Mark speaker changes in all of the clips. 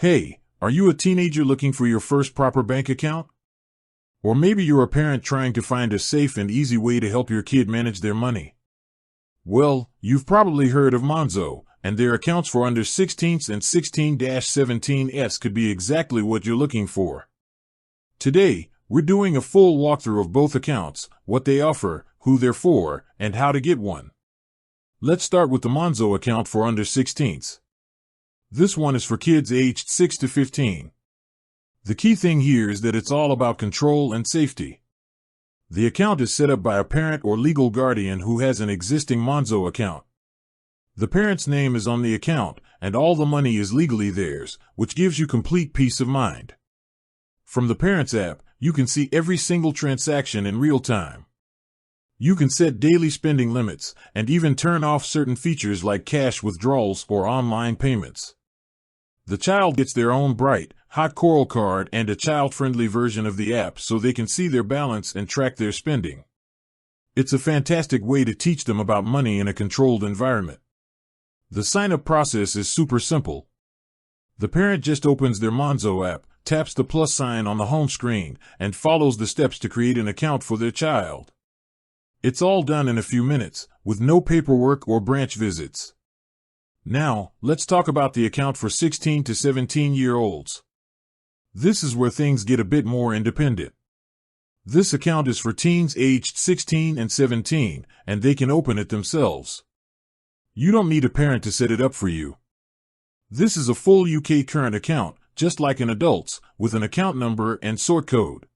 Speaker 1: Hey, are you a teenager looking for your first proper bank account? Or maybe you're a parent trying to find a safe and easy way to help your kid manage their money. Well, you've probably heard of Monzo, and their accounts for under 16s and 16-17s could be exactly what you're looking for. Today, we're doing a full walkthrough of both accounts, what they offer, who they're for, and how to get one. Let's start with the Monzo account for under 16s. This one is for kids aged 6 to 15. The key thing here is that it's all about control and safety. The account is set up by a parent or legal guardian who has an existing Monzo account. The parent's name is on the account, and all the money is legally theirs, which gives you complete peace of mind. From the parent's app, you can see every single transaction in real time. You can set daily spending limits, and even turn off certain features like cash withdrawals or online payments. The child gets their own bright, hot coral card and a child-friendly version of the app so they can see their balance and track their spending. It's a fantastic way to teach them about money in a controlled environment. The sign-up process is super simple. The parent just opens their Monzo app, taps the plus sign on the home screen, and follows the steps to create an account for their child. It's all done in a few minutes, with no paperwork or branch visits. Now, let's talk about the account for 16 to 17-year-olds. This is where things get a bit more independent. This account is for teens aged 16 and 17, and they can open it themselves. You don't need a parent to set it up for you. This is a full UK current account, just like an adult's, with an account number and sort code.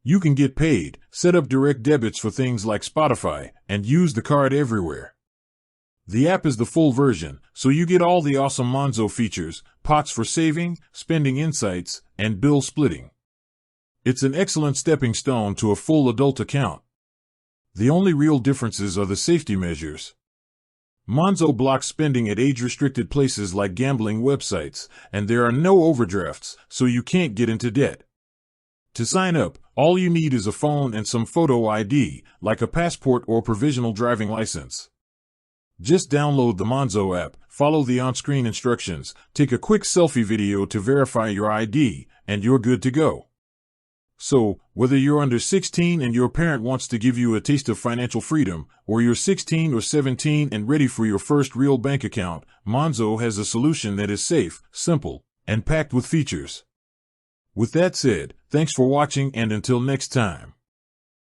Speaker 1: You can get paid, set up direct debits for things like Spotify, and use the card everywhere. The app is the full version, so you get all the awesome Monzo features, pots for saving, spending insights, and bill splitting. It's an excellent stepping stone to a full adult account. The only real differences are the safety measures. Monzo blocks spending at age-restricted places like gambling websites, and there are no overdrafts, so you can't get into debt. To sign up, all you need is a phone and some photo ID, like a passport or provisional driving license. Just download the Monzo app, follow the on-screen instructions, take a quick selfie video to verify your ID, and you're good to go. So, whether you're under 16 and your parent wants to give you a taste of financial freedom, or you're 16 or 17 and ready for your first real bank account, Monzo has a solution that is safe, simple, and packed with features. With that said, thanks for watching and until next time.